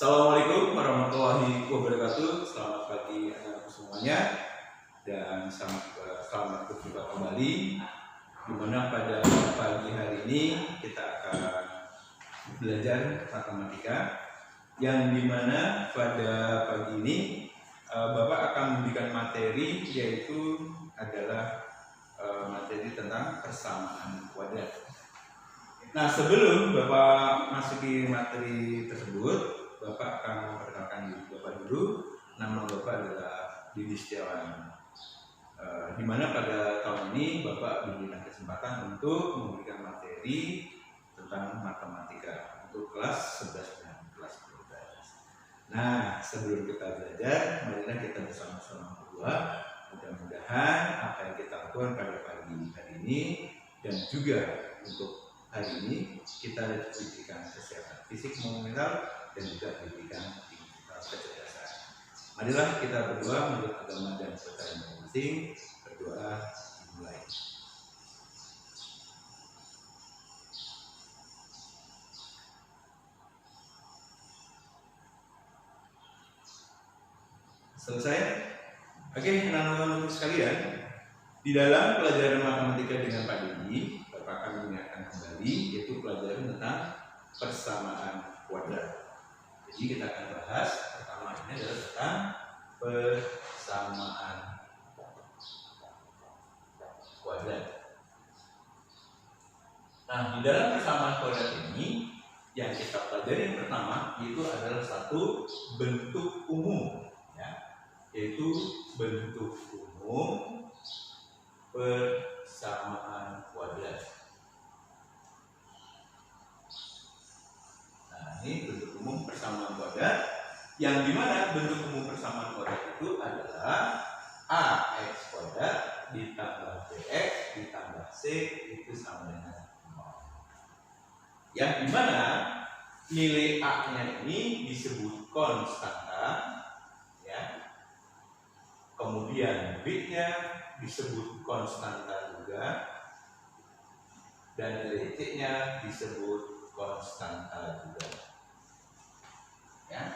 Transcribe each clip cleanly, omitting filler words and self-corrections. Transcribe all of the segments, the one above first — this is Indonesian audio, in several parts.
Assalamualaikum warahmatullahi wabarakatuh. Selamat pagi anak-anakku semuanya dan selamat berjumpa kembali. Dimana pada pagi hari ini kita akan belajar matematika, yang dimana pada pagi ini Bapak akan memberikan materi, yaitu adalah materi tentang persamaan kuadrat. Nah, sebelum Bapak masuki materi tersebut, Bapak akan memperkenalkan diri Bapak dulu. Nama Bapak adalah Didi Setiawan. Di mana pada tahun ini Bapak diberikan kesempatan untuk memberikan materi tentang matematika untuk kelas 11 dan kelas 12. Nah, sebelum kita belajar, marilah kita bersama-sama berdua. Mudah-mudahan apa yang kita lakukan pada pagi hari ini dan juga untuk hari ini kita diberikan kesehatan fisik maupun mental dan juga diberikan kecerdasan. Marilah kita berdoa menurut agama dan kepercayaan masing-masing. Berdoa dimulai. Selesai? Oke, anak-anak sekalian, di dalam pelajaran matematika dengan Pak Didi, Bapak akan mengingatkan kembali, yaitu pelajaran tentang persamaan kuadrat. Jadi kita akan bahas pertama ini adalah tentang persamaan kuadrat. Nah, di dalam persamaan kuadrat ini yang kita pelajari yang pertama itu adalah satu bentuk umum, ya, yaitu bentuk umum persamaan kuadrat. Nah, ini bentuk umum persamaan kuadrat, yang dimana bentuk umum persamaan kuadrat itu adalah ax kuadrat ditambah bx ditambah c itu sama dengan 0. Yang dimana nilai a-nya ini disebut konstanta, ya. Kemudian b-nya disebut konstanta juga, dan nilai c-nya disebut konstanta juga. Ya.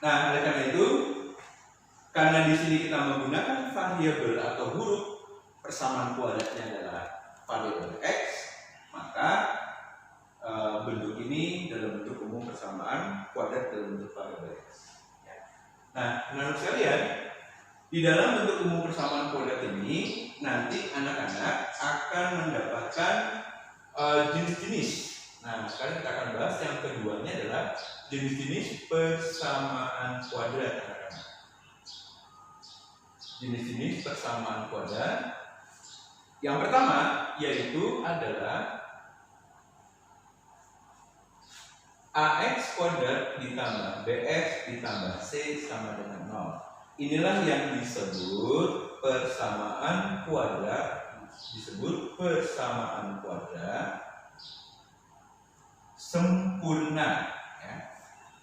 Nah, oleh karena itu, karena di sini kita menggunakan variabel atau huruf persamaan kuadratnya adalah variabel x, maka bentuk ini dalam bentuk umum persamaan kuadrat dalam bentuk variabel x. Ya. Nah, anak-anak sekalian, di dalam bentuk umum persamaan kuadrat ini nanti anak-anak akan mendapatkan jenis-jenis. Nah, sekarang kita akan bahas yang keduanya adalah jenis-jenis persamaan kuadrat, anak-anak. Jenis-jenis persamaan kuadrat. Yang pertama yaitu adalah ax kuadrat ditambah bx ditambah c sama dengan 0. Inilah yang disebut persamaan kuadrat, disebut persamaan kuadrat sempurna, ya.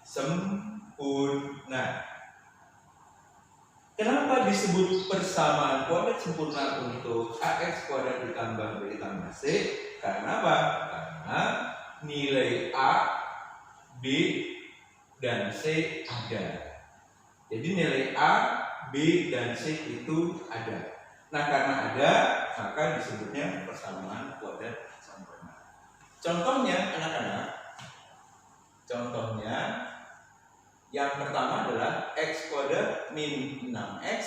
Sempurna. Kenapa disebut persamaan kuadrat sempurna untuk ax kuadrat ditambah b ditambah c? Karena apa? Karena nilai a, b, dan c ada. Jadi nilai a, b, dan c itu ada. Nah, karena ada, maka disebutnya persamaan kuadrat sempurna. Contohnya, anak-anak, contohnya yang pertama adalah x kuadrat min 6x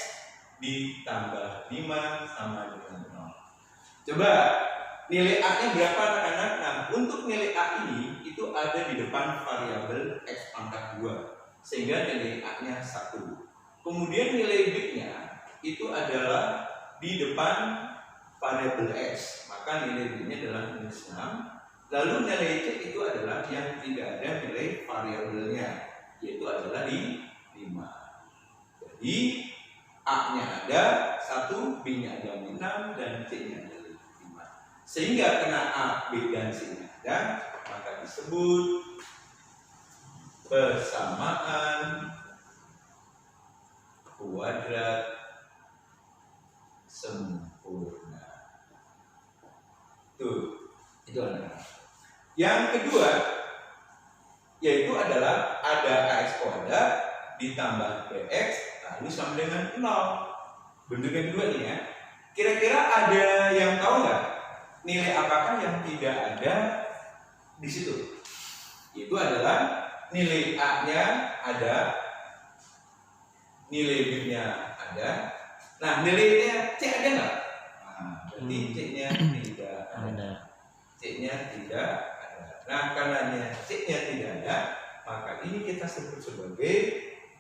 ditambah 5 sama dengan 0. Coba nilai a-nya berapa, anak-anak? Nah, untuk nilai a ini itu ada di depan variabel x pangkat 2, sehingga nilai a-nya 1. Kemudian nilai b-nya itu adalah di depan variabel x, maka nilai b-nya adalah minus 6. Lalu nilai c itu adalah yang tidak ada nilai variabelnya, yaitu adalah di 5. Jadi a-nya ada 1, b-nya ada 6, dan c-nya ada 5. Sehingga karena a, b, dan c-nya ada, maka disebut persamaan kuadrat sempurna. Itu anak-anak. Yang kedua yaitu adalah ada ax kuadrat ditambah bx lalu sama dengan 0. Bentuk yang kedua nih ya. Kira-kira ada yang tahu nggak nilai apakah yang tidak ada di situ? Itu adalah nilai A-nya ada, nilai B-nya ada. Nah, nilainya C ada nggak? Nah, berarti C-nya tidak ada. C-nya tidak ada. Nah, karena C-nya tidak ada, maka ini kita sebut sebagai,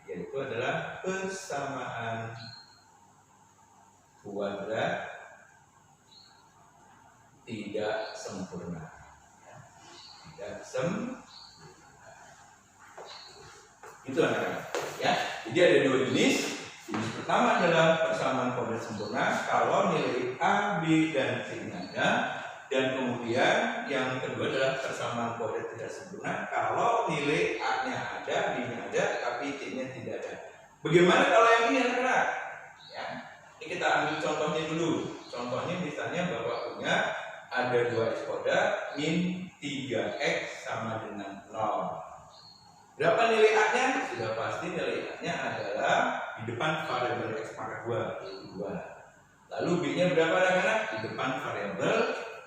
yaitu adalah persamaan kuadrat tidak sempurna. Tidak sempurna. Itu anak-anak ya. Jadi ada dua jenis. Jenis pertama adalah persamaan kuadrat sempurna kalau nilai A, B, dan C-nya ada. Dan kemudian yang kedua adalah persamaan kuadrat tidak sempurna kalau nilai A-nya ada, B-nya ada, tapi C-nya tidak ada. Bagaimana kalau yang ini anak-anak? Ya. Ini kita ambil contohnya dulu. Contohnya misalnya Bapak punya ada 2x kuadrat min 3x sama dengan 0. Berapa nilai A-nya? Sudah pasti nilai A-nya adalah di depan variabel x pangkat 2, yaitu 2. Lalu B-nya berapa anak-anak? Di depan variabel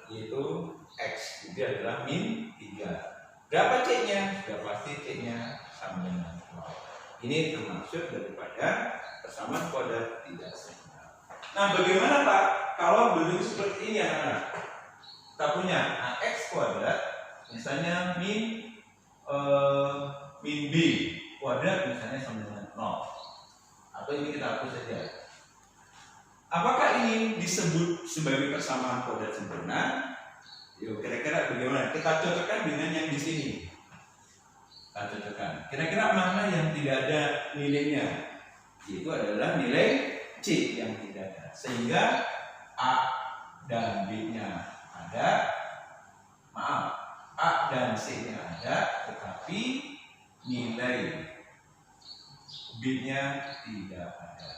yaitu x, jadi adalah min 3. Berapa C-nya? Sudah pasti C-nya sama dengan 0. Ini termasuk daripada persamaan kuadrat tidak sempurna. Nah, bagaimana Pak kalau bentuk seperti ini anak-anak? Kita punya ax kuadrat misalnya min B kuadrat misalnya sama dengan 0. Atau ini kita hapus saja. Apakah ini disebut sebagai persamaan kuadrat sempurna? Yuk, kira-kira bagaimana? Kita cocokkan dengan yang di sini. Kita cocokkan. Kira-kira mana yang tidak ada nilainya? Itu adalah nilai C yang tidak ada. Sehingga A dan B-nya ada. Maaf, A dan C-nya ada, tetapi nilai B-nya tidak ada.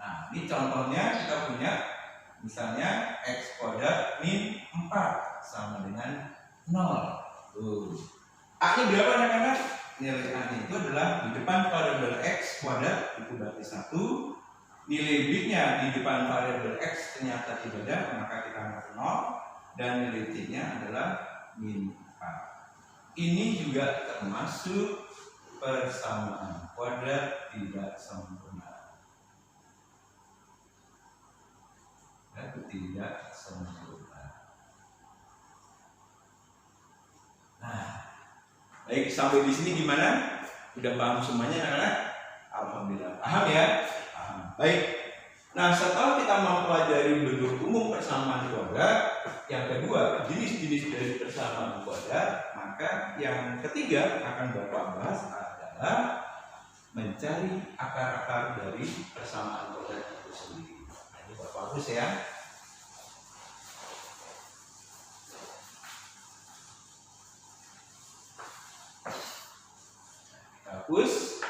Nah, ini contohnya kita punya misalnya x kuadrat min 4 sama dengan 0. A-nya berapa anak-anak? Nilai A-nya itu adalah di depan variabel x kuadrat itu berarti 1. Nilai B-nya di depan variabel x ternyata tidak ada, maka kita angkat 0. Dan nilai C-nya adalah min 4. Ini juga termasuk persamaan kuadrat tidak sempurna. Tidak sempurna. Nah, baik, sampai di sini gimana? Udah paham semuanya anak-anak? Alhamdulillah. Paham ya? Paham. Baik. Nah, setelah kita mempelajari bentuk umum persamaan kuadrat, yang kedua jenis-jenis dari persamaan kuadrat, maka yang ketiga akan Bapak bahas adalah mencari akar-akar dari persamaan kuadrat itu sendiri. Nah, ini Bapak hapus ya. Hapus.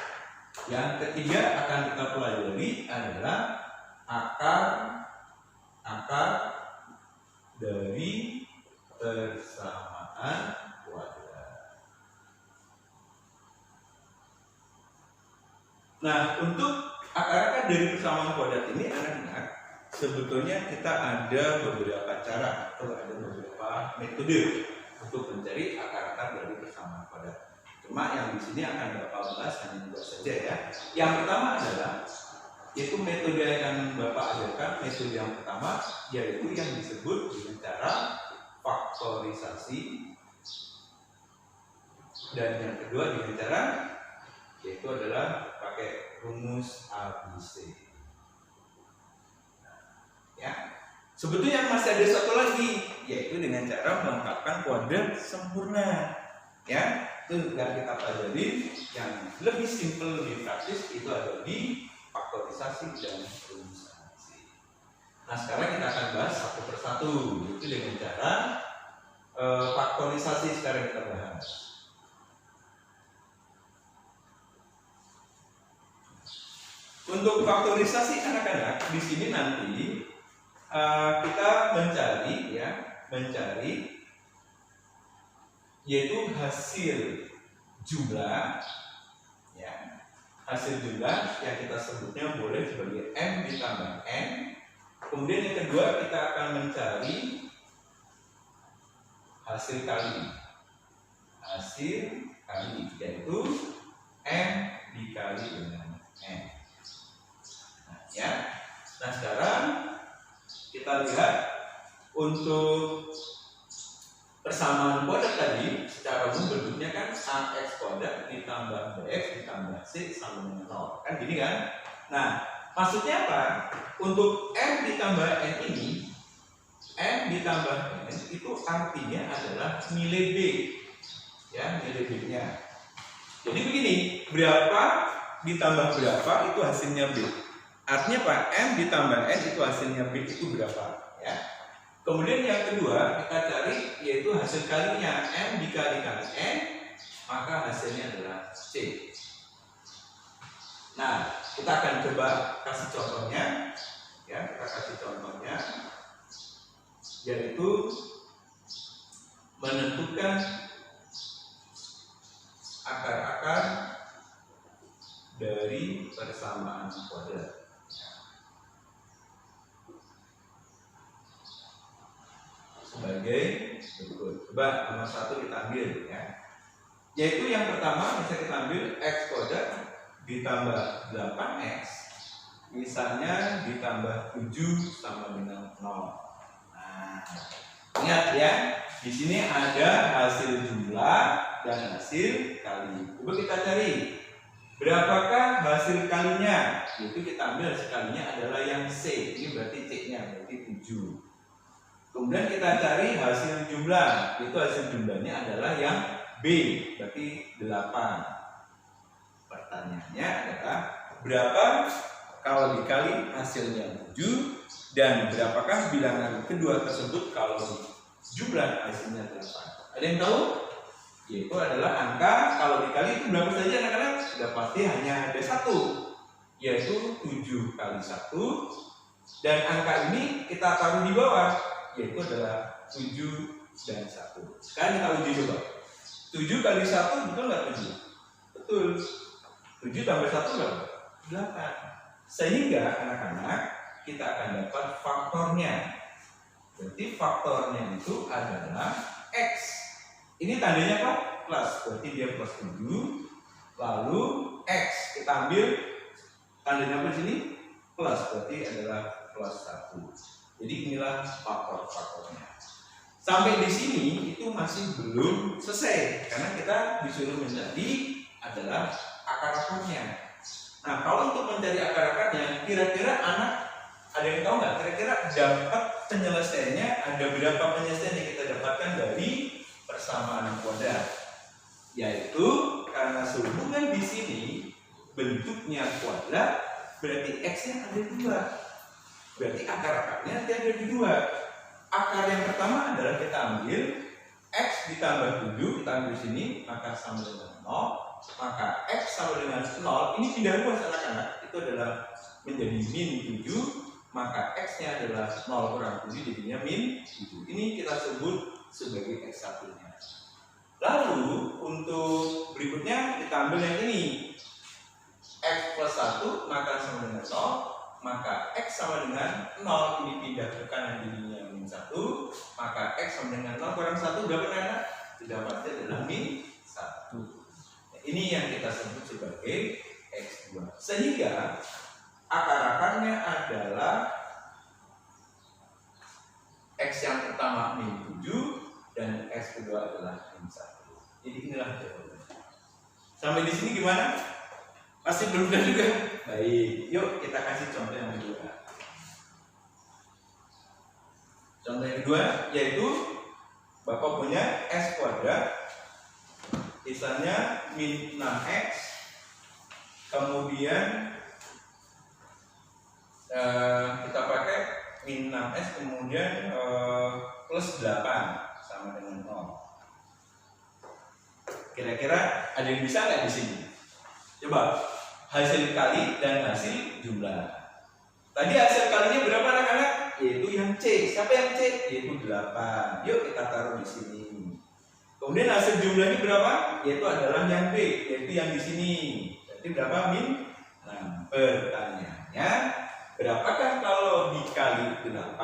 Yang ketiga akan kita pelajari adalah akar dari persamaan kuadrat. Nah, untuk akar-akar dari persamaan kuadrat ini anak-anak, sebetulnya kita ada beberapa cara atau ada beberapa metode untuk mencari akar-akar dari persamaan kuadrat. Cuma yang di sini akan Bapak bahas hanya 2 saja ya. Yang pertama adalah itu metode yang Bapak ajarkan, metode yang pertama yaitu yang disebut dengan cara faktorisasi, dan yang kedua dengan cara yaitu adalah pakai rumus ABC. Ya, sebetulnya masih ada satu lagi yaitu dengan cara melengkapkan kuadrat sempurna. Ya, itu yang kita pelajari yang lebih simpel, lebih praktis itu ada di faktorisasi dan rumus ABC. Nah, sekarang kita akan bahas satu persatu, yaitu dengan cara faktorisasi. Sekarang kita bahas. Untuk faktorisasi anak-anak di sini nanti kita mencari yaitu hasil jumlah, ya, hasil jumlah yang kita sebutnya boleh sebagai M ditambah N. Kemudian yang kedua kita akan mencari hasil kali, yaitu M dikali dengan N. Nah, ya. Nah, sekarang kita lihat untuk persamaan kuadrat tadi secara umum bentuknya kan AX kuadrat ditambah BX ditambah C sama dengan 0. Kan gini kan? Nah, maksudnya apa? Untuk M ditambah N ini, M ditambah N itu artinya adalah nilai B. Ya, nilai B-nya. Jadi begini, berapa ditambah berapa itu hasilnya B. Artinya apa? M ditambah N itu hasilnya B itu berapa? Ya. Kemudian yang kedua kita cari yaitu hasil kalinya M dikalikan N, maka hasilnya adalah C. Nah, kita akan coba kasih contohnya, ya, yaitu menentukan akar-akar dari persamaan kuadrat. Sebagai berikut. Coba nomor 1 kita ambil, ya. Yaitu yang pertama bisa kita ambil X kuadrat ditambah 8X, misalnya ditambah 7 sama dengan 0. Nah, ingat ya, di sini ada hasil jumlah dan hasil kali. Coba kita cari berapakah hasil kalinya. Yaitu kita ambil hasil kalinya adalah yang C. Ini berarti C-nya berarti 7. Kemudian kita cari hasil jumlah. Itu hasil jumlahnya adalah yang B, berarti 8. Pertanyaannya adalah berapa kalau dikali hasilnya 7 dan berapakah bilangan kedua tersebut kalau jumlah hasilnya 8. Ada yang tahu? Yaitu adalah angka kalau dikali itu berapa saja anak-anak? Sudah pasti hanya ada 1, yaitu 7 kali 1. Dan angka ini kita taruh di bawah, yaitu adalah 7 dan 1. Sekarang kita uji coba. 7 kali 1 betul nggak 7? Betul. 7 tambah 1 berapa? 8. Sehingga anak-anak kita akan dapat faktornya. Berarti faktornya itu adalah X. Ini tandanya apa? Plus. Berarti dia plus 7. Lalu X kita ambil tandanya apa di sini? Plus. Berarti adalah plus 1. Jadi inilah faktor-faktornya. Sampai di sini itu masih belum selesai karena kita disuruh mencari adalah akar-akarnya. Nah, kalau untuk mencari akar-akarnya, kira-kira anak ada yang tahu nggak? Kira-kira dapat penyelesaiannya ada berapa penyelesaian yang kita dapatkan dari persamaan kuadrat? Yaitu karena sehubungan di sini bentuknya kuadrat, berarti x-nya ada 2. Berarti akar-akarnya ada di 2. Akar yang pertama adalah kita ambil X ditambah 7, kita ambil sini, maka sama dengan 0. Maka X sama dengan 0, ini pindah ruas anak-anak, itu adalah menjadi min 7. Maka X-nya adalah 0 kurang 7, jadinya min 7. Ini kita sebut sebagai X1-nya. Lalu untuk berikutnya kita ambil yang ini, X plus 1, maka sama dengan 0. Maka X sama dengan 0, ini pindah ke kanan jadinya min 1. Maka X sama dengan 0 kurang 1 berapa anak? Sudah pasti adalah min 1. Nah, ini yang kita sebut sebagai X2. Sehingga akar-akarnya adalah X yang pertama min 7 dan X kedua adalah min 1. Jadi inilah jawabannya. Sampai di sini gimana? Masih belum benar juga? Baik, yuk kita kasih contoh yang kedua. Contoh yang kedua yaitu Bapak punya S kuadrat, misalnya min 6X, kemudian kita pakai min 6S, kemudian plus 8 sama dengan 0. Kira-kira ada yang bisa nggak di sini? Coba hasil kali dan hasil jumlah. Tadi hasil kalinya berapa anak-anak? Yaitu yang C. Siapa yang C? Yaitu 8. Yuk kita taruh di sini. Kemudian hasil jumlahnya berapa? Yaitu adalah yang B, yaitu yang di sini. Berarti berapa? Min 6. Pertanyaannya, berapakah kalau dikali 8,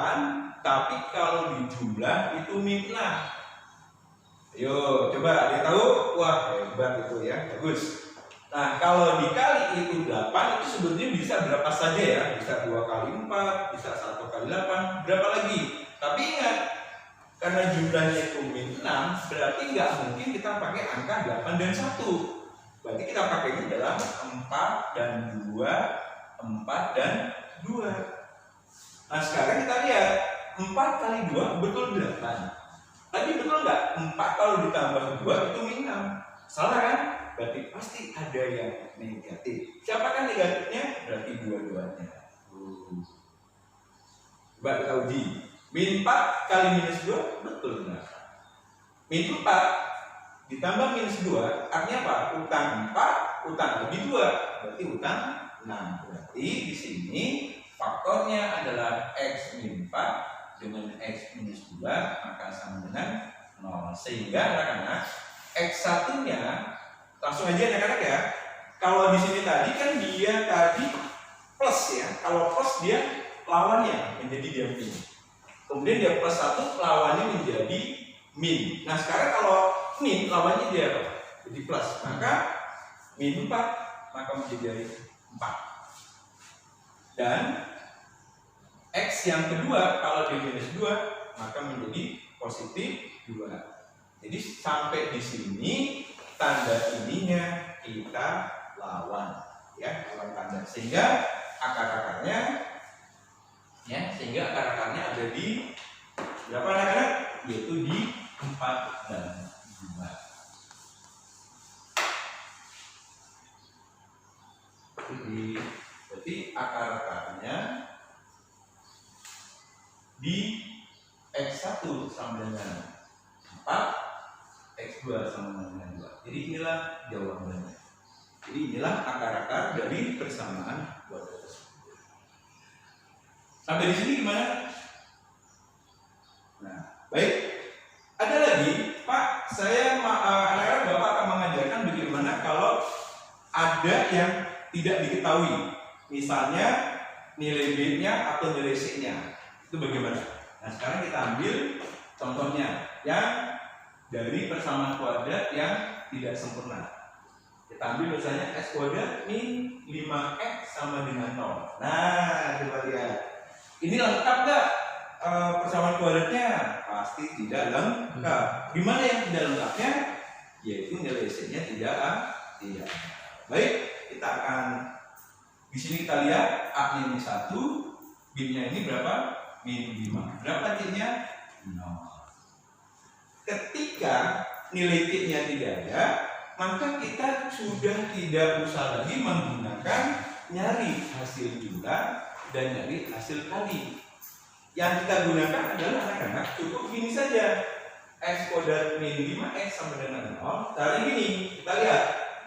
tapi kalau dijumlah itu min 6? Ayo, coba dia tahu? Wah, hebat itu ya, bagus. Nah, kalau dikali itu 8, itu sebetulnya bisa berapa saja ya? Bisa 2 kali 4, bisa 1 kali 8, berapa lagi? Tapi ingat, karena jumlahnya itu min 6, berarti nggak mungkin kita pakai angka 8 dan 1. Berarti kita pakainya dalam 4 dan 2, 4 dan 2. Nah, sekarang kita lihat, 4 kali 2 betul 8. Tadi betul nggak? 4 kalau ditambah 2 itu min 6. Salah kan? Berarti pasti ada yang negatif. Siapakah negatifnya? Berarti dua-duanya. Coba kita uji. Min 4 kali minus 2 betul nggak? Min 4 ditambah minus 2 artinya apa? Utang 4, utang lebih 2, berarti utang 6. Berarti di sini faktornya adalah X min 4 dengan X minus 2 maka sama dengan 0. Sehingga anak-anak X1 nya langsung aja anak-anak ya. Kalau di sini tadi kan dia tadi plus ya. Kalau plus dia lawannya menjadi dia min. Kemudian dia plus 1 lawannya menjadi min. Nah sekarang kalau min lawannya dia apa? Jadi plus. Maka min 4 maka menjadi 4. Dan X yang kedua kalau di minus 2 maka menjadi positif 2. Jadi sampai di sini tanda ininya kita lawan ya, lawan tanda sehingga akar-akarnya ada di berapa anak-anak? Yaitu di 4 dan 2. Berarti akar-akarnya di X1 sama dengan 4, X2 sama dengan 2. Jadi inilah jawabannya. Jadi inilah akar-akar dari persamaan kuadrat tersebut. Sampai di sini gimana? Nah, baik. Ada lagi, Pak, saya anak-anak Bapak akan mengajarkan bagaimana kalau ada yang tidak diketahui. Misalnya nilai B-nya atau nilai C-nya. Itu bagaimana? Nah sekarang kita ambil contohnya yang dari persamaan kuadrat yang tidak sempurna. Kita ambil misalnya X kuadrat min 5X sama dengan 0. Nah coba lihat. Ini lengkap nggak persamaan kuadratnya? Pasti tidak lengkap. Gimana yang tidak lengkapnya? Yaitu nilai C-nya tidak ada. Baik, kita akan di sini kita lihat A-nya ini 1, B-nya ini berapa? Min 5. Berapa C-nya? 0. Ketika nilai T-nya tidak ada, maka kita sudah tidak usah lagi menggunakan nyari hasil jumlah dan nyari hasil kali. Yang kita gunakan adalah anak-anak cukup gini saja. X kuadrat min 5X sama dengan 0. Tadi gini, kita lihat.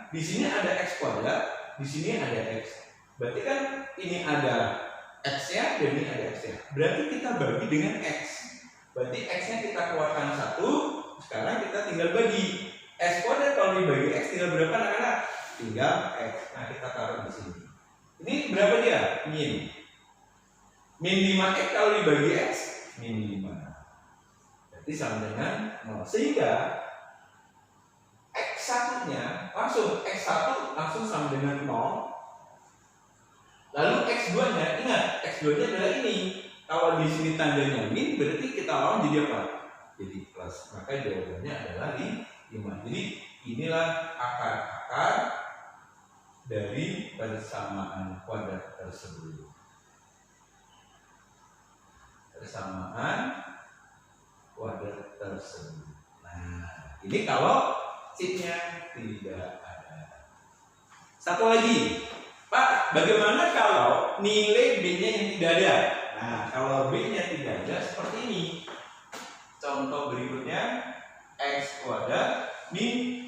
Di sini ada X kuadrat, di sini ada X. Berarti kan ini ada X-nya dan ini ada X-nya. Berarti kita bagi dengan X. Berarti X-nya kita keluarkan 1. Sekarang kita tinggal bagi. X kuadrat kalau dibagi X tinggal berapa anak-anak? Tinggal X. Nah kita taruh di sini. Ini berapa dia? Min. Min 5X kalau dibagi X min 5. Berarti sama dengan 0. Sehingga X1 nya langsung X1 langsung sama dengan 0. Lalu X2 nya, ingat X2 nya adalah ini. Kalau di sini tandanya min, berarti kita lawan jadi apa? Jadi plus. Maka jawabannya adalah 5. Jadi inilah akar-akar dari persamaan kuadrat tersebut. Persamaan kuadrat tersebut. Nah, ini kalau C-nya tidak ada. Satu lagi. Pak, bagaimana kalau nilai B-nya yang tidak ada? Nah, kalau B-nya tidak ada seperti ini. Contoh berikutnya, X kuadrat min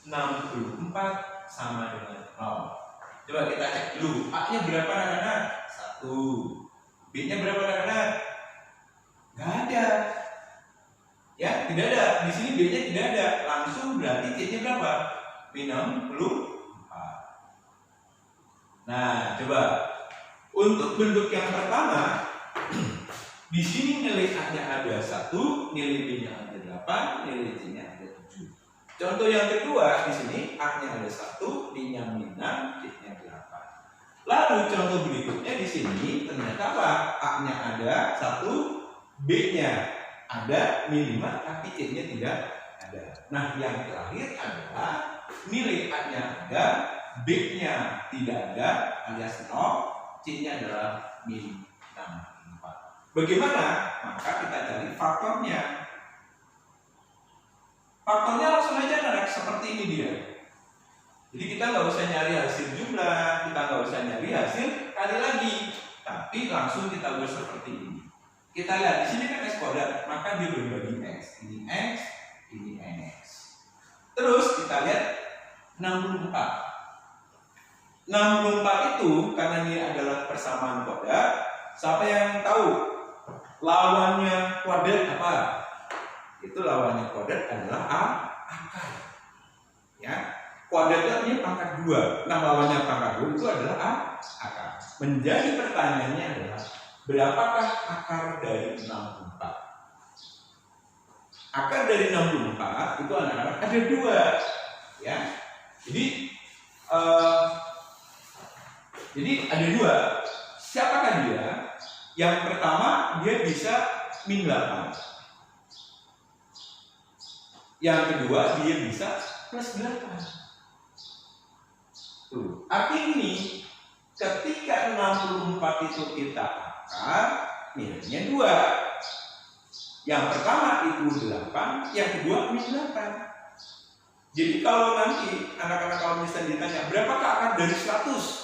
64 sama dengan 0. Coba kita cek dulu. A-nya berapa anak-anak? 1. B-nya berapa anak-anak? Nggak ada. Ya, tidak ada. Di sini B-nya tidak ada. Langsung berarti C-nya berapa? Min 64. Nah, coba. Untuk bentuk yang pertama, di sini nilai A-nya ada 1, nilai B-nya ada 8, nilai C-nya ada 7. Contoh yang kedua, di sini A-nya ada 1, B-nya min 6, C-nya 8. Lalu contoh berikutnya di sini ternyata apa? A-nya ada 1, B-nya ada min 5, tapi C-nya tidak ada. Nah, yang terakhir adalah nilai A-nya ada, B-nya tidak ada alias 0, C-nya adalah min 64. Bagaimana? Maka kita cari faktornya. Faktornya langsung aja anak, seperti ini dia. Jadi kita nggak usah nyari hasil jumlah, kita nggak usah nyari hasil kali lagi, tapi langsung kita buat seperti ini. Kita lihat di sini kan X kuadrat, maka dia berbagi X. Ini X, ini X. Terus kita lihat 64. 64 itu karena ini adalah persamaan kuadrat. Siapa yang tahu lawannya kuadrat apa? Itu lawannya kuadrat adalah akar. Ya, kuadrat itu artinya pangkat 2. Nah, lawannya pangkat 2 itu adalah akar. Menjadi pertanyaannya adalah berapakah akar dari 64? Akar dari 64 itu anak-anak ada 2. Ya. Jadi ada 2. Siapakah dia? Yang pertama dia bisa min 8. Yang kedua dia bisa plus 8. Tuh. Artinya ini ketika 64 itu kita akar, nilainya 2. Yang pertama itu 8, yang kedua min 8. Jadi kalau nanti anak-anak kalau misalnya ditanya berapakah akar dari 100?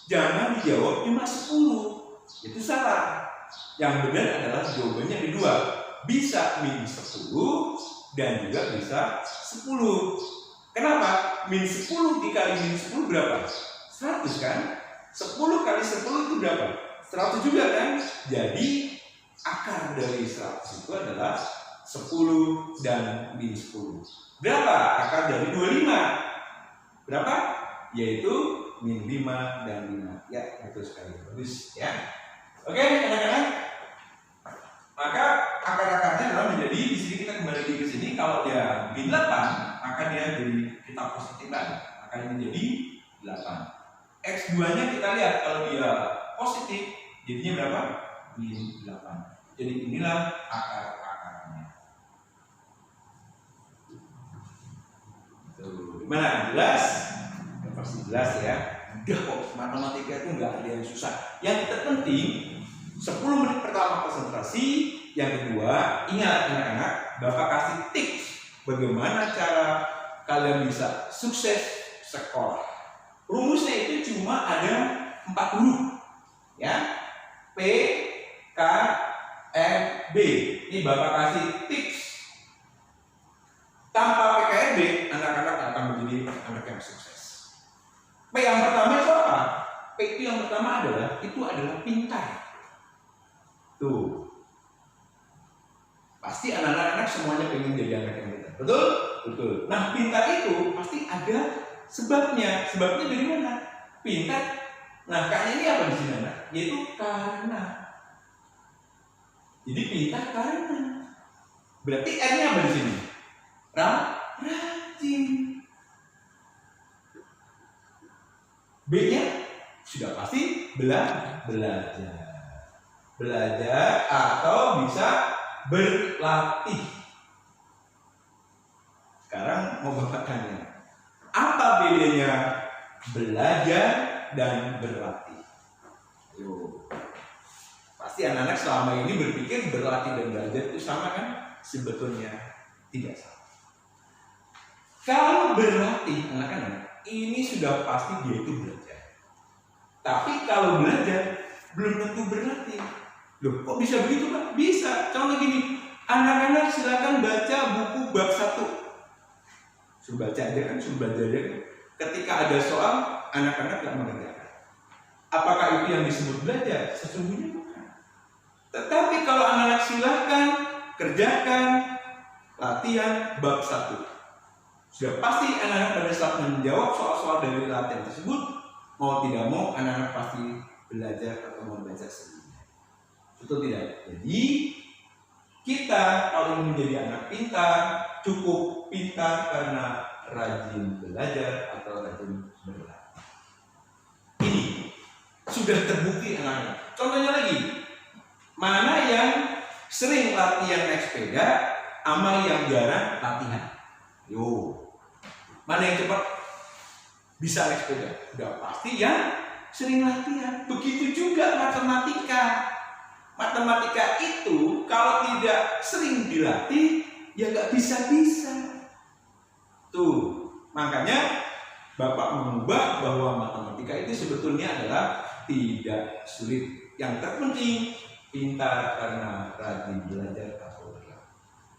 Jangan dijawab cuma 10. Itu salah. Yang benar adalah jawabannya ada 2. Bisa min 10 dan juga bisa 10. Kenapa? Min 10 dikali min 10 berapa? 100 kan? 10 kali 10 itu berapa? 100 juga kan? Jadi akar dari 100 itu adalah 10 dan min 10. Berapa akar dari 25? Berapa? Yaitu min 5 dan 5. Ya, betul sekali. Bagus ya. Oke, anak-anak. Maka akar-akarnya adalah menjadi di sini kita kembali lagi ke sini. Kalau dia min 8, maka dia jadi kita positifkan. Maka ini jadi 8. X2-nya kita lihat kalau dia positif, jadinya berapa? Min 8. Jadi inilah akar-akarnya. Tuh, gimana? Jelas? Pasti jelas ya. Udah kok, matematika itu nggak ada yang susah. Yang terpenting 10 menit pertama konsentrasi. Yang kedua, ingat anak-anak, Bapak kasih tips bagaimana cara kalian bisa sukses sekolah. Rumusnya itu cuma ada 4 huruf, ya. P, K, R, B. Ini Bapak kasih tips. Tanpa PKRB, anak-anak akan menjadi anak yang sukses. P yang pertama itu apa? P itu yang pertama adalah pintar. Tuh. Pasti anak-anak semuanya pengen jadi anak yang pintar. Betul? Betul. Nah, pintar itu pasti ada sebabnya. Sebabnya dari mana? Pintar. Nah, kayaknya ini apa di sini anak? Yaitu karena. Jadi pintar karena. Berarti R-nya apa di sini? Rajin. B-nya sudah pasti belajar. Belajar atau bisa berlatih. Sekarang mau Bapak tanya, apa bedanya belajar dan berlatih? Yo. Pasti anak-anak selama ini berpikir berlatih dan belajar itu sama kan? Sebetulnya tidak sama. Kalau berlatih anak-anak, ini sudah pasti dia itu belajar. Tapi kalau belajar belum tentu berlatih. Loh, kok bisa begitu Pak? Bisa. Contoh gini, anak-anak silakan baca buku bab 1. Suruh baca aja kan, suruh belajar aja kan. Ketika ada soal, anak-anak tidak mengerjakan. Apakah itu yang disebut belajar? Sesungguhnya bukan. Tetapi kalau anak-anak silakan kerjakan, latihan bab 1. Sudah pasti anak-anak pada saat menjawab soal-soal dari latihan tersebut, mau tidak mau anak-anak pasti belajar atau mau belajar sendiri. Betul tidak? Jadi kita kalau ingin menjadi anak pintar, cukup pintar karena rajin belajar atau rajin berlatih. Ini sudah terbukti anak-anak. Contohnya lagi, mana yang sering latihan naik sepeda, sama yang jarang latihan. Yo, mana yang cepat bisa naik sepeda? Udah pasti yang sering latihan. Begitu juga matematika. Matematika itu kalau tidak sering dilatih, ya nggak bisa-bisa. Tuh, makanya Bapak mengubah bahwa matematika itu sebetulnya adalah tidak sulit. Yang terpenting pintar karena rajin belajar atau berlatih.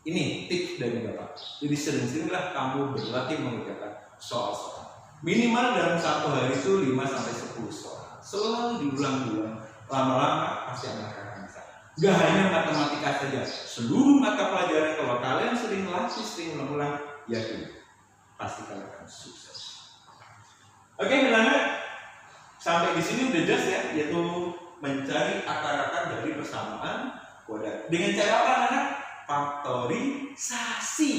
Ini tips dari Bapak. Jadi sering-seringlah kamu berlatih mengerjakan soal-soal. Minimal dalam satu hari itu 5-10 soal. Selalu diulang-ulang. Lama-lama pasti akan bisa. Gak hanya matematika saja. Seluruh mata pelajaran kalau kalian sering latih, sering ulang-ulang, yakin pasti kalian akan sukses. Oke, anak-anak, sampai di sini udah jelas ya, yaitu mencari akar-akar dari persamaan kuadrat. Dengan cara apa, anak-anak? Faktorisasi.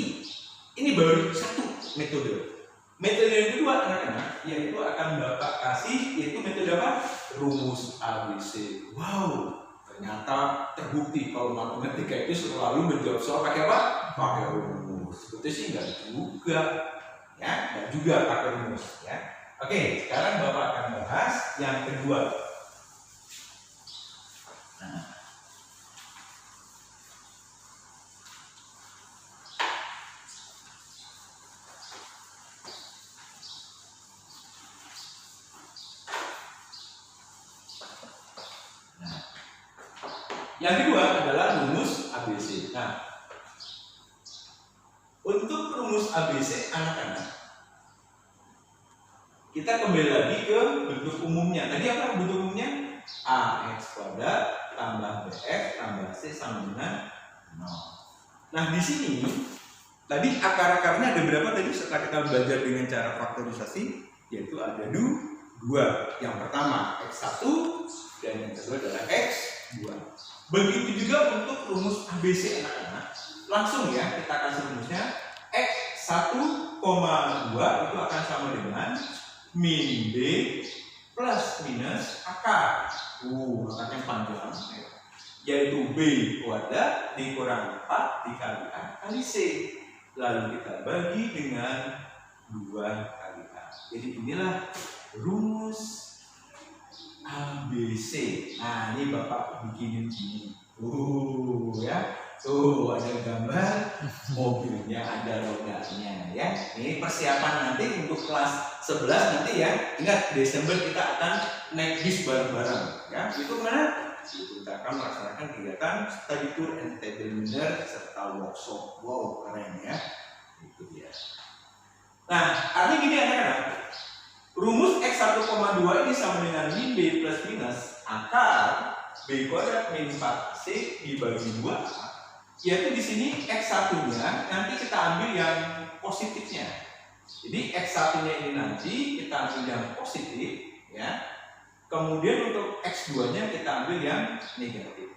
Ini baru satu metode. Metode yang kedua, anak-anak, yaitu akan Bapak kasih, yaitu metode apa? Rumus ABC. Wow, ternyata terbukti kalau matematika itu selalu menjawab soal pakai apa? Pakai rumus. Sebetulnya sih enggak juga, ya, enggak juga pakai rumus, ya. Oke, sekarang Bapak akan bahas yang kedua. Yang kedua adalah rumus ABC. Nah, untuk rumus ABC anak-anak, kita kembali lagi ke bentuk umumnya. Tadi apa bentuk umumnya? AX kuadrat tambah BX tambah C sama dengan 0. Nah, di sini tadi akar-akarnya ada berapa tadi setelah kita belajar dengan cara faktorisasi? Yaitu ada 2. Yang pertama X1 dan yang kedua adalah X2. Begitu juga untuk rumus ABC anak-anak. Langsung ya kita kasih rumusnya. X1,2 itu akan sama dengan min B plus minus akar. Akarnya panjang, yaitu B kuadrat dikurang 4 dikali A kali C. Lalu kita bagi dengan 2 kali A. Jadi inilah rumus ABC. Nah, ini Bapak bikinin gini. Ya. Tuh ada gambar mobilnya, ada rodanya ya. Ini persiapan nanti untuk kelas 11 nanti ya. Ingat Desember kita akan naik bis bareng-bareng ya. Itu mana? Itu kita akan melaksanakan kegiatan study tour and table dinner serta workshop. Wow, keren ya. Itu dia. Nah, artinya gini anak-anak. Rumus X1,2 ini sama dengan min B plus minus akar B kuadrat min 4C dibagi 2. Yaitu di sini X1-nya nanti kita ambil yang positifnya. Jadi X1-nya ini nanti kita ambil yang positif ya. Kemudian untuk X2-nya kita ambil yang negatif.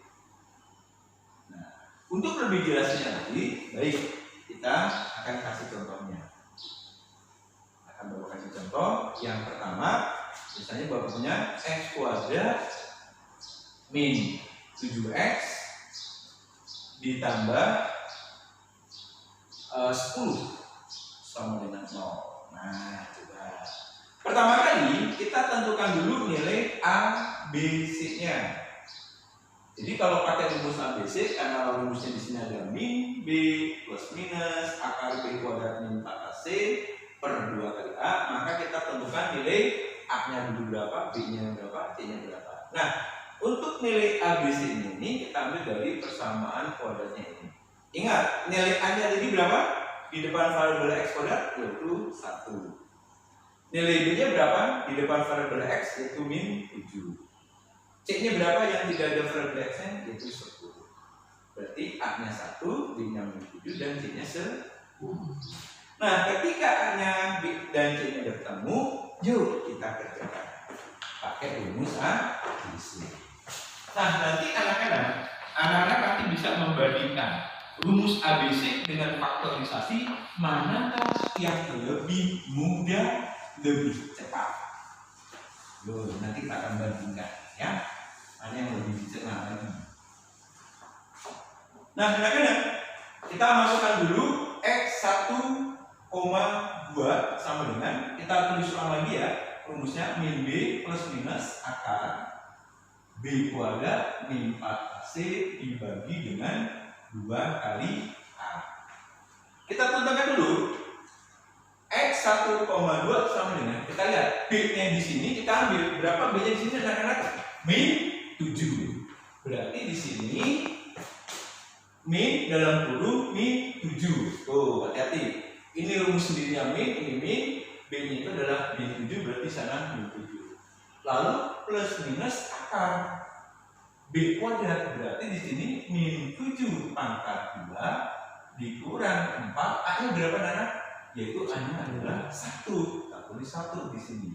Nah, untuk lebih jelasnya nanti, baik kita akan kasih contohnya. Akan Bapak kasih contoh. Yang pertama, misalnya Bapak punya X kuadrat min 7X ditambah 10 sama dengan 0. Nah, coba. Pertama kali kita tentukan dulu nilai A, B, C-nya. Jadi kalau pakai rumus ABC, karena rumusnya di sini ada min B plus minus akar B kuadrat min 4AC per 2 kali A, maka kita tentukan nilai A-nya dulu berapa, B-nya berapa, C-nya berapa. Nah, untuk nilai ABC ini kita ambil dari persamaan kuadratnya ini. Ingat, nilai A-nya tadi berapa? Di depan variabel X kuadrat yaitu 1. Nilai B-nya berapa? Di depan variabel X yaitu min 7. C-nya berapa yang tidak ada variabel X-nya? Yaitu 10. Berarti A-nya 1, B-nya min 7, dan C-nya 10. Nah, ketika A-nya, B, dan C-nya bertemu, yuk kita kerjakan pakai rumus ABC. Nah, nanti anak-anak pasti bisa membandingkan rumus ABC dengan faktorisasi, manakah yang lebih mudah, lebih cepat. Loh, nanti kita akan bandingkan ya, mana yang lebih cepat lagi. Nah, anak-anak, kita masukkan dulu X1,2 sama dengan, kita tulis ulang lagi ya, rumusnya min B plus minus akar B kuadrat min 4AC dibagi dengan 2 kali A. Kita tentukan dulu X1,2 sama dengan, kita lihat B-nya di sini, kita ambil berapa B-nya di sini anak-anak? Min 7. Berarti di sini min dalam kurung min 7. Tuh, hati-hati. Ini rumus sendirinya min, ini min, B-nya itu adalah min 7, berarti sana min 7. Lalu plus minus akar B kuadrat, berarti di sini min 7 pangkat 2 dikurang 4, A-nya berapa anak? Yaitu A-nya adalah 1. Kita tulis 1 di sini.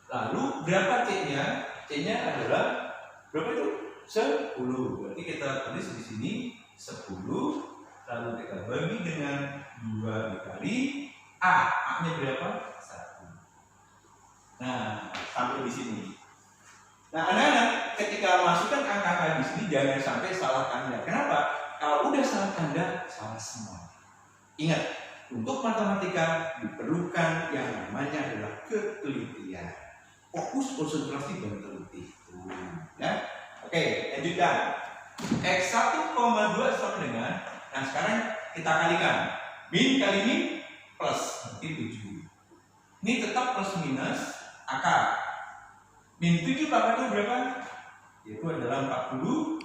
Lalu berapa C-nya? C-nya adalah berapa itu? 10. Berarti kita tulis di sini 10. Lalu kita bagi dengan 2 dikali A. A-nya berapa? 1. Nah, sampai di sini. Nah, anak-anak, ketika masukkan angka-angka di sini jangan sampai salah tanda. Kenapa? Kalau udah salah tanda, salah semua. Ingat, untuk matematika diperlukan yang namanya adalah ketelitian. Fokus, konsentrasi, dan teliti. Ya. Oke, lanjutkan. X1,2 sama dengan, nah sekarang kita kalikan. Min kali min plus, berarti 7. Ini tetap plus minus akar. Min 7 pangkatnya berapa? Itu adalah 49.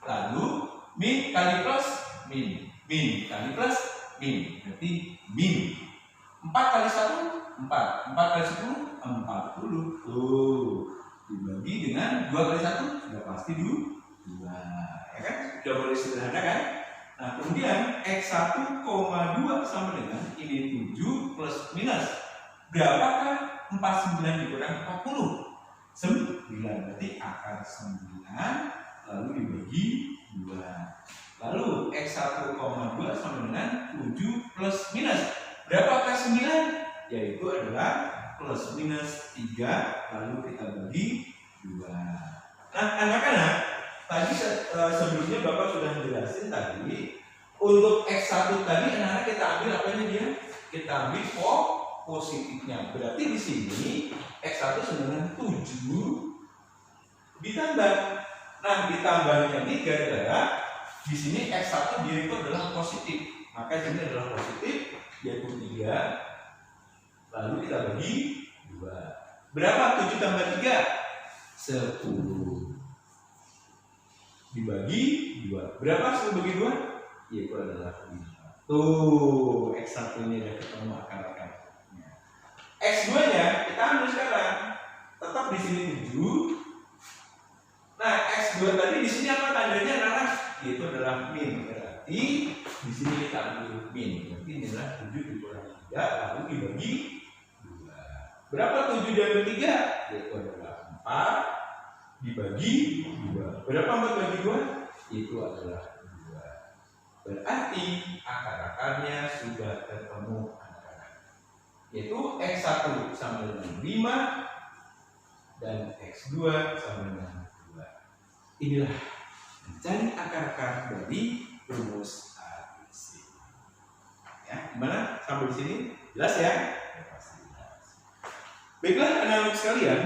Lalu min kali plus min. Min kali plus min. Berarti min. 4 kali 1 4. 4 kali 10 40. Tuh. Dibagi dengan 2 kali 1 sudah pasti 2. Ya kan? Sudah boleh sederhana kan? Nah, kemudian X1,2 sama dengan ini 7 plus minus. Berapakah 49 dikurang 40? 9. Berarti akar 9 lalu dibagi 2. Lalu X1,2 sama dengan 7 plus minus. Berapakah 9? Yaitu adalah plus minus 3 lalu kita bagi 2. Nah, anak-anak, tadi sebelumnya Bapak sudah menjelaskan tadi untuk X1 tadi anak-anak kita ambil apanya dia? Kita ambil positifnya. Berarti di sini X1 dengan 7 ditambah. Nah, ditambahnya ini gara-gara di sini X1 dia itu adalah positif. Maka ini adalah positif yaitu 3. Lalu kita bagi 2. Berapa 7 tambah 3? 10. Dibagi 2. Berapa 10 bagi 2? Yaitu adalah 5. Tuh, X1 ini ada ketemu akar-akarnya. X2 nya kita ambil sekarang. Tetap di sini 7. Nah, X2 tadi di sini apa tandanya anak-anak? Yaitu adalah min. Berarti di sini kita ambil min. Berarti ini adalah 7 dikurang 3 lalu dibagi 2. Berapa 7 diambil 3? Yaitu adalah 4 dibagi 2. Berapa 4 bagi 2? Itu adalah 2. Berarti akar-akarnya sudah ketemu. Yaitu X1 sama dengan 5 dan X2 sama dengan 2. Inilah mencari akar-akar dari rumus ABC. Ya, gimana sampai di sini? Jelas ya? Ya pasti jelas. Baiklah anak-anak sekalian,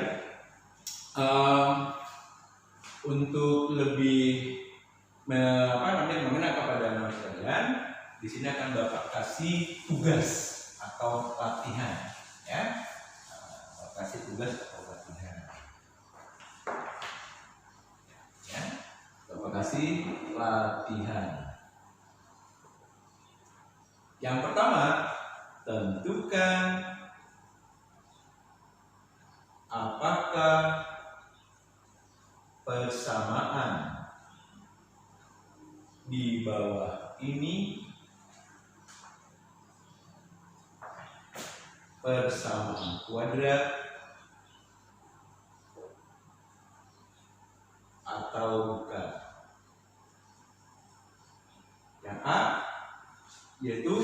untuk lebih mengenal kepada anak sekalian, di sini akan Bapak kasih tugas atau latihan, ya, kasih tugas atau latihan, ya, Bapak kasih latihan. Yang pertama, tentukan apakah persamaan di bawah ini persamaan kuadrat atau bukan? Yang A yaitu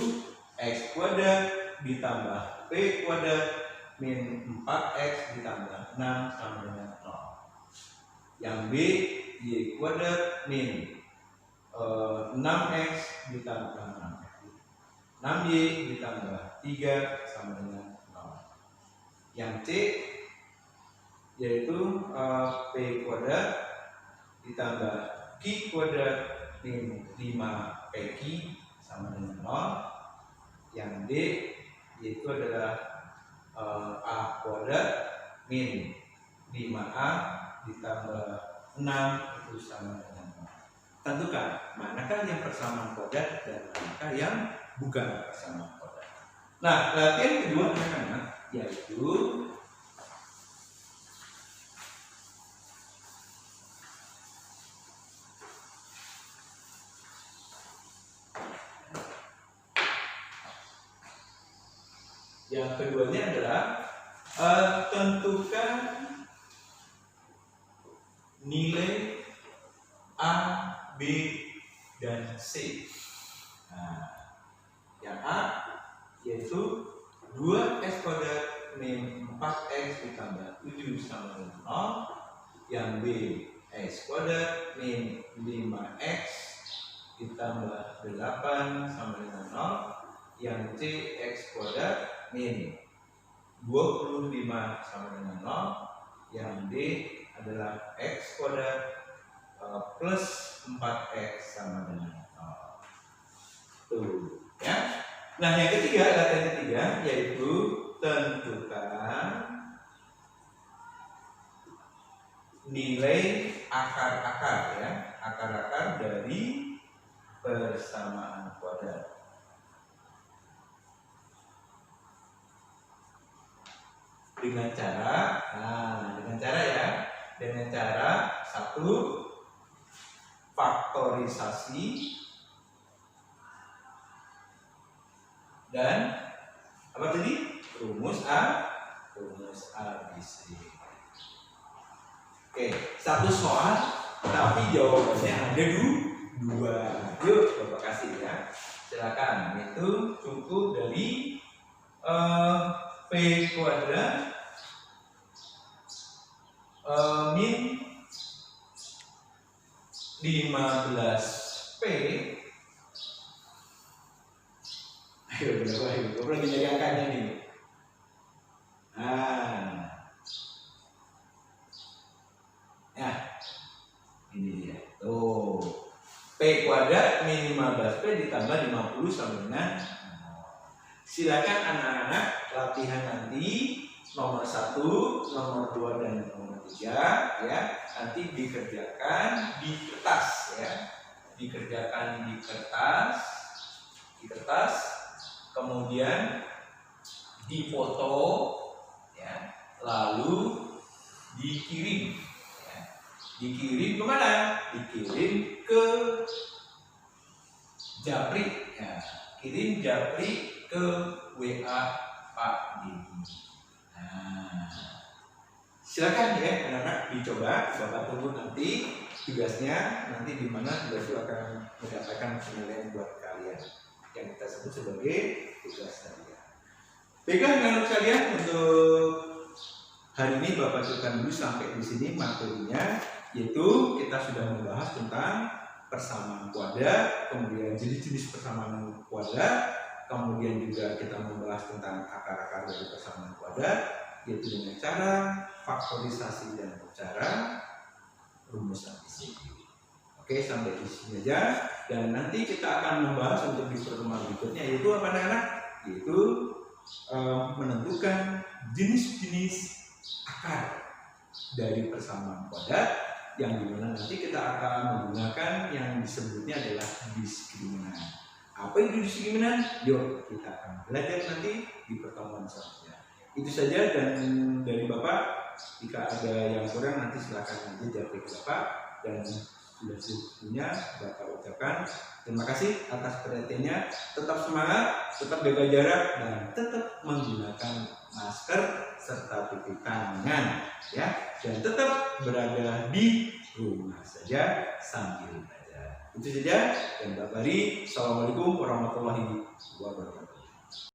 x kuadrat ditambah p kuadrat min 4x ditambah 6 sama dengan 0. Yang B y kuadrat min 6x ditambah 6y ditambah 3 sama dengan 0. Yang C yaitu p kuadrat ditambah q kuadrat min 5pq sama dengan 0. Yang D yaitu adalah a kuadrat min 5a ditambah 6 itu sama dengan 0. Tentukan manakah yang persamaan kuadrat dan manakah yang bukan persamaan kuadrat. Nah, latihan kedua anak-anak yaitu yang keduanya adalah tentukan nilai A, B, dan C. Nah, yang A yaitu 2x kuadrat min 4x ditambah 7 sama dengan 0. Yang B x kuadrat min 5x ditambah 8 sama dengan 0. Yang C x kuadrat min 25 sama dengan 0. Yang D adalah x kuadrat plus 4x sama dengan 0. Tuh, ya. Nah, yang ketiga, latihan ketiga yaitu tentukan nilai akar-akar, ya, akar-akar dari persamaan kuadrat. Dengan cara satu, faktorisasi, dan apa tadi? Rumus ABC. Oke, satu soal tapi jawabannya ada dua. Yuk, Bapak kasih ya. Silakan. Itu cukup dari P kuadrat min 15P. Ayo, gue lagi nyari angkanya nih. Ya, ini dia. Tuh, P kuadrat min 15P ditambah 50 sama dengan 0. Silakan anak-anak latihan nanti nomor 1, nomor 2, dan nomor 3 ya. Nanti dikerjakan di kertas ya. Dikerjakan di kertas, kemudian difoto ya, lalu dikirim ya. Dikirim kemana? Dikirim ke Japri ya. Kirim Japri ke WA Pak Dini. Nah, silakan ya anak-anak dicoba. Bapak tunggu nanti tugasnya, nanti di mana tugas itu akan mendapatkan penilaian buat kalian yang kita sebut sebagai tugas harian. Baiklah anak-anak sekalian, untuk hari ini Bapak cukupkan dulu sampai di sini materinya, yaitu kita sudah membahas tentang persamaan kuadrat, kemudian jenis-jenis persamaan kuadrat, kemudian juga kita membahas tentang akar-akar dari persamaan kuadrat, yaitu dengan cara faktorisasi dan cara rumus ABC. Oke, sampai di sini aja, dan nanti kita akan membahas untuk di pertemuan berikutnya, yaitu apa anak-anak? Yaitu menentukan jenis-jenis akar dari persamaan kuadrat, yang dimana nanti kita akan menggunakan yang disebutnya adalah diskriminan. Apa itu diskriminan? Yuk kita akan belajar nanti di pertemuan selanjutnya. Itu saja, dan dari Bapak jika ada yang kurang nanti silakan nanti japri ke Bapak, dan sudah sebelumnya Bapak ucapkan terima kasih atas perhatiannya. Tetap semangat, tetap jaga jarak, dan tetap menggunakan masker serta cuci tangan, ya, dan tetap berada di rumah saja sambil belajar. Itu saja, dan Bapak Bari, assalamualaikum warahmatullahi wabarakatuh.